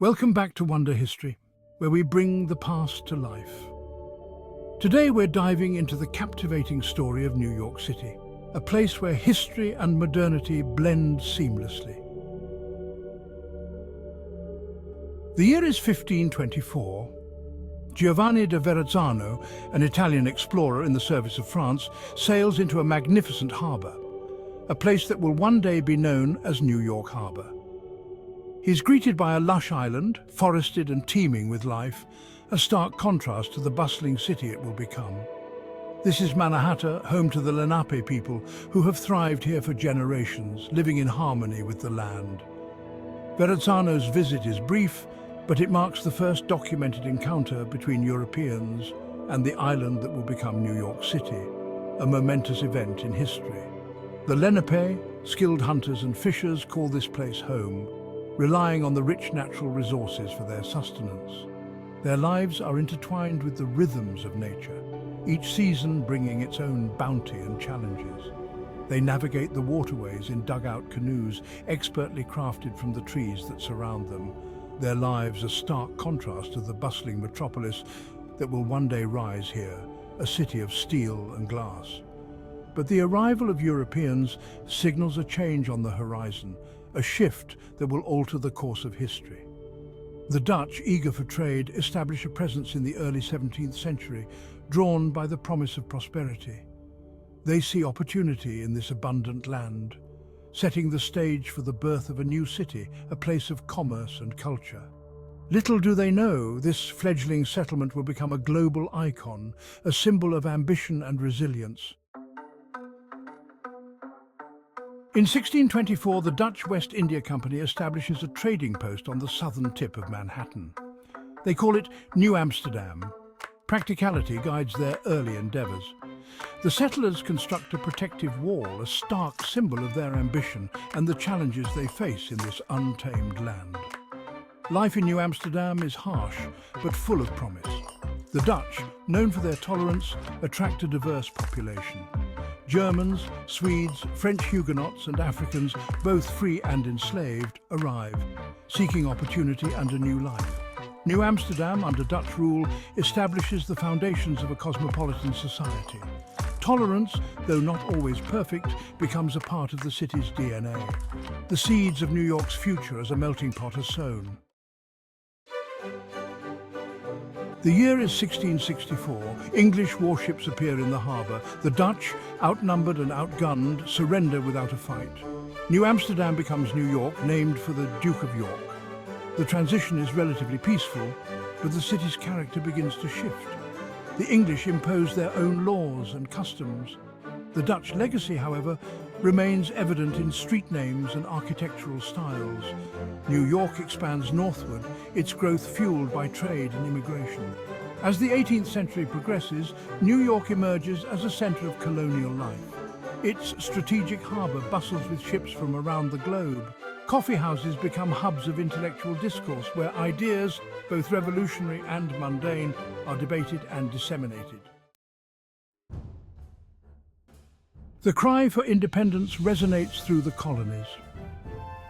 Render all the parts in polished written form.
Welcome back to Wonder History, where we bring the past to life. Today we're diving into the captivating story of New York City, a place where history and modernity blend seamlessly. The year is 1524. Giovanni da Verrazzano, an Italian explorer in the service of France, sails into a magnificent harbour, a place that will one day be known as New York Harbour. He's greeted by a lush island, forested and teeming with life, a stark contrast to the bustling city it will become. This is Manhattan, home to the Lenape people, who have thrived here for generations, living in harmony with the land. Verrazzano's visit is brief, but it marks the first documented encounter between Europeans and the island that will become New York City, a momentous event in history. The Lenape, skilled hunters and fishers, call this place home, relying on the rich natural resources for their sustenance. Their lives are intertwined with the rhythms of nature, each season bringing its own bounty and challenges. They navigate the waterways in dugout canoes, expertly crafted from the trees that surround them, their lives a stark contrast to the bustling metropolis that will one day rise here, a city of steel and glass. But the arrival of Europeans signals a change on the horizon, a shift that will alter the course of history. The Dutch, eager for trade, establish a presence in the early 17th century, drawn by the promise of prosperity. They see opportunity in this abundant land, setting the stage for the birth of a new city, a place of commerce and culture. Little do they know, this fledgling settlement will become a global icon, a symbol of ambition and resilience. In 1624, the Dutch West India Company establishes a trading post on the southern tip of Manhattan. They call it New Amsterdam. Practicality guides their early endeavours. The settlers construct a protective wall, a stark symbol of their ambition and the challenges they face in this untamed land. Life in New Amsterdam is harsh, but full of promise. The Dutch, known for their tolerance, attract a diverse population. Germans, Swedes, French Huguenots and Africans, both free and enslaved, arrive, seeking opportunity and a new life. New Amsterdam, under Dutch rule, establishes the foundations of a cosmopolitan society. Tolerance, though not always perfect, becomes a part of the city's DNA. The seeds of New York's future as a melting pot are sown. The year is 1664. English warships appear in the harbour. The Dutch, outnumbered and outgunned, surrender without a fight. New Amsterdam becomes New York, named for the Duke of York. The transition is relatively peaceful, but the city's character begins to shift. The English impose their own laws and customs. The Dutch legacy, however, remains evident in street names and architectural styles. New York expands northward, its growth fueled by trade and immigration. As the 18th century progresses, New York emerges as a centre of colonial life. Its strategic harbour bustles with ships from around the globe. Coffee houses become hubs of intellectual discourse where ideas, both revolutionary and mundane, are debated and disseminated. The cry for independence resonates through the colonies.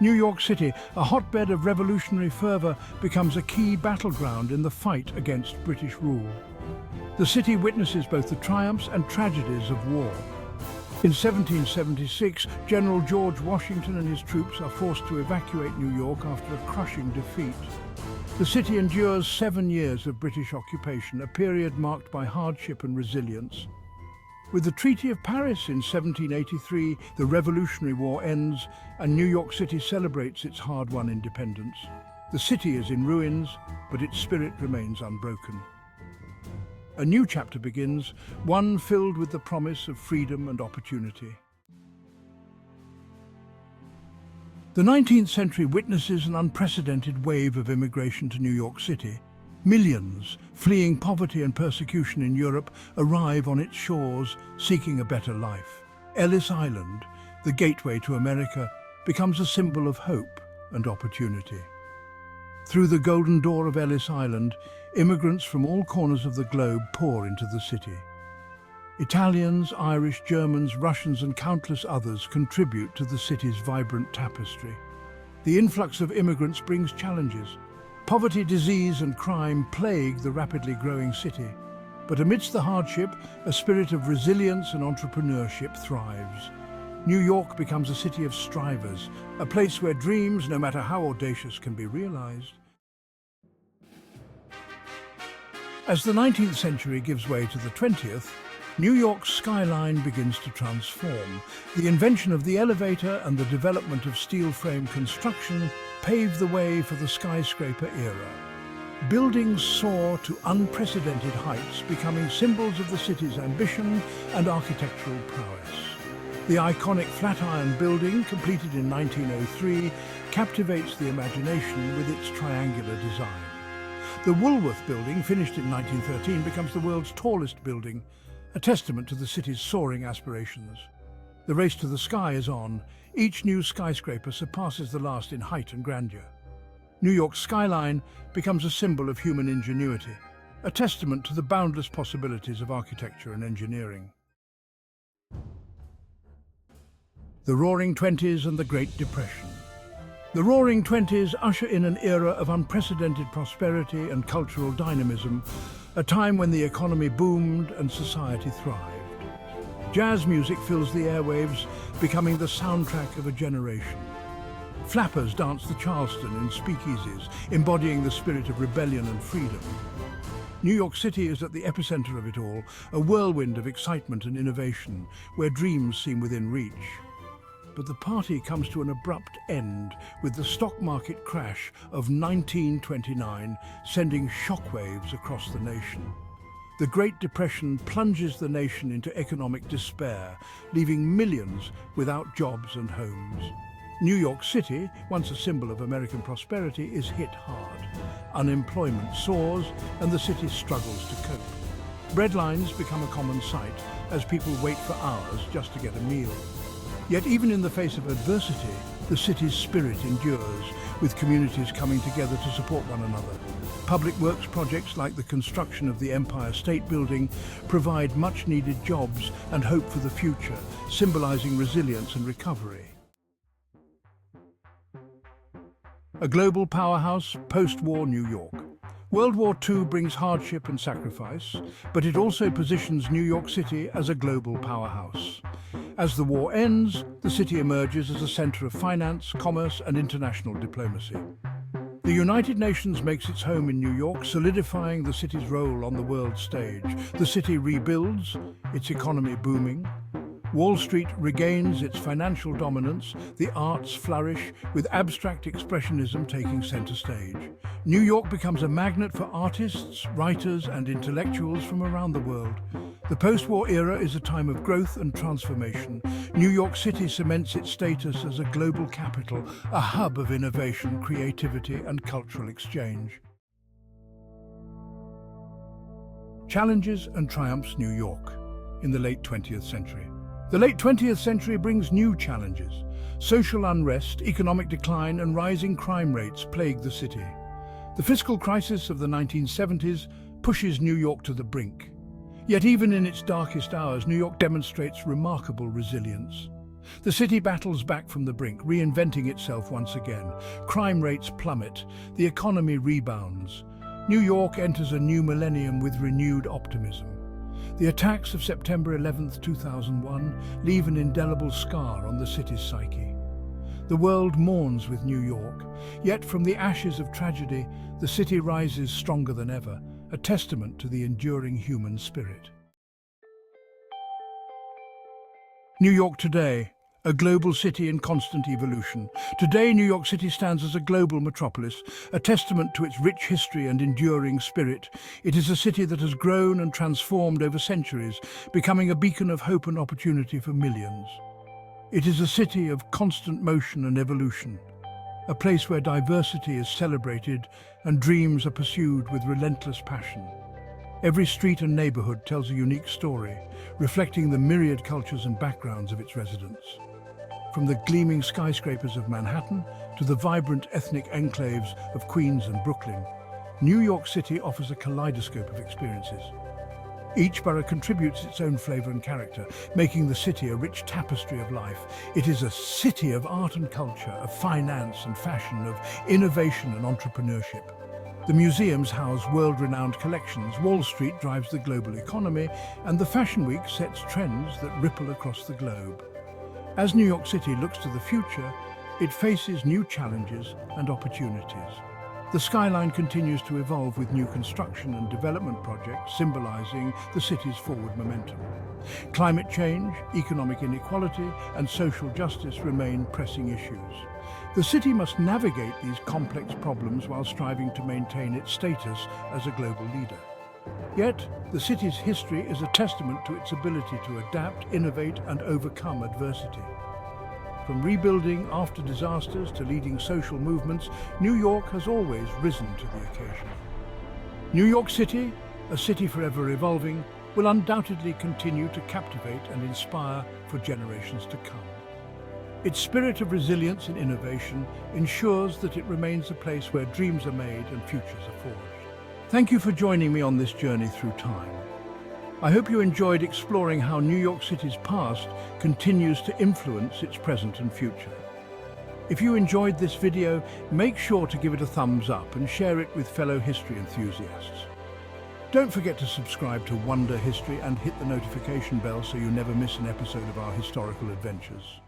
New York City, a hotbed of revolutionary fervour, becomes a key battleground in the fight against British rule. The city witnesses both the triumphs and tragedies of war. In 1776, General George Washington and his troops are forced to evacuate New York after a crushing defeat. The city endures 7 years of British occupation, a period marked by hardship and resilience. With the Treaty of Paris in 1783, the Revolutionary War ends and New York City celebrates its hard-won independence. The city is in ruins, but its spirit remains unbroken. A new chapter begins, one filled with the promise of freedom and opportunity. The 19th century witnesses an unprecedented wave of immigration to New York City. Millions, fleeing poverty and persecution in Europe, arrive on its shores seeking a better life. Ellis Island, the gateway to America, becomes a symbol of hope and opportunity. Through the golden door of Ellis Island, immigrants from all corners of the globe pour into the city. Italians, Irish, Germans, Russians and countless others contribute to the city's vibrant tapestry. The influx of immigrants brings challenges. Poverty, disease and crime plague the rapidly growing city. But amidst the hardship, a spirit of resilience and entrepreneurship thrives. New York becomes a city of strivers, a place where dreams, no matter how audacious, can be realized. As the 19th century gives way to the 20th, New York's skyline begins to transform. The invention of the elevator and the development of steel frame construction paved the way for the skyscraper era. Buildings soar to unprecedented heights, becoming symbols of the city's ambition and architectural prowess. The iconic Flatiron Building, completed in 1903, captivates the imagination with its triangular design. The Woolworth Building, finished in 1913, becomes the world's tallest building, a testament to the city's soaring aspirations. The race to the sky is on. Each new skyscraper surpasses the last in height and grandeur. New York's skyline becomes a symbol of human ingenuity, a testament to the boundless possibilities of architecture and engineering. The Roaring Twenties and the Great Depression. The Roaring Twenties usher in an era of unprecedented prosperity and cultural dynamism, a time when the economy boomed and society thrived. Jazz music fills the airwaves, becoming the soundtrack of a generation. Flappers dance the Charleston in speakeasies, embodying the spirit of rebellion and freedom. New York City is at the epicenter of it all, a whirlwind of excitement and innovation, where dreams seem within reach. But the party comes to an abrupt end with the stock market crash of 1929, sending shockwaves across the nation. The Great Depression plunges the nation into economic despair, leaving millions without jobs and homes. New York City, once a symbol of American prosperity, is hit hard. Unemployment soars and the city struggles to cope. Breadlines become a common sight as people wait for hours just to get a meal. Yet even in the face of adversity, the city's spirit endures, with communities coming together to support one another. Public works projects like the construction of the Empire State Building provide much-needed jobs and hope for the future, symbolizing resilience and recovery. A global powerhouse, post-war New York. World War II brings hardship and sacrifice, but it also positions New York City as a global powerhouse. As the war ends, the city emerges as a center of finance, commerce, and international diplomacy. The United Nations makes its home in New York, solidifying the city's role on the world stage. The city rebuilds, its economy booming. Wall Street regains its financial dominance, the arts flourish, with abstract expressionism taking center stage. New York becomes a magnet for artists, writers, and intellectuals from around the world. The post-war era is a time of growth and transformation. New York City cements its status as a global capital, a hub of innovation, creativity, and cultural exchange. Challenges and triumphs New York in the late 20th century. The late 20th century brings new challenges. Social unrest, economic decline, and rising crime rates plague the city. The fiscal crisis of the 1970s pushes New York to the brink. Yet even in its darkest hours, New York demonstrates remarkable resilience. The city battles back from the brink, reinventing itself once again. Crime rates plummet, the economy rebounds. New York enters a new millennium with renewed optimism. The attacks of September 11, 2001 leave an indelible scar on the city's psyche. The world mourns with New York, yet from the ashes of tragedy, the city rises stronger than ever, a testament to the enduring human spirit. New York today, a global city in constant evolution. Today, New York City stands as a global metropolis, a testament to its rich history and enduring spirit. It is a city that has grown and transformed over centuries, becoming a beacon of hope and opportunity for millions. It is a city of constant motion and evolution, a place where diversity is celebrated and dreams are pursued with relentless passion. Every street and neighborhood tells a unique story, reflecting the myriad cultures and backgrounds of its residents. From the gleaming skyscrapers of Manhattan to the vibrant ethnic enclaves of Queens and Brooklyn, New York City offers a kaleidoscope of experiences. Each borough contributes its own flavor and character, making the city a rich tapestry of life. It is a city of art and culture, of finance and fashion, of innovation and entrepreneurship. The museums house world-renowned collections, Wall Street drives the global economy, and the Fashion Week sets trends that ripple across the globe. As New York City looks to the future, it faces new challenges and opportunities. The skyline continues to evolve with new construction and development projects symbolizing the city's forward momentum. Climate change, economic inequality, and social justice remain pressing issues. The city must navigate these complex problems while striving to maintain its status as a global leader. Yet, the city's history is a testament to its ability to adapt, innovate, and overcome adversity. From rebuilding after disasters to leading social movements, New York has always risen to the occasion. New York City, a city forever evolving, will undoubtedly continue to captivate and inspire for generations to come. Its spirit of resilience and innovation ensures that it remains a place where dreams are made and futures are forged. Thank you for joining me on this journey through time. I hope you enjoyed exploring how New York City's past continues to influence its present and future. If you enjoyed this video, make sure to give it a thumbs up and share it with fellow history enthusiasts. Don't forget to subscribe to Wonder History and hit the notification bell so you never miss an episode of our historical adventures.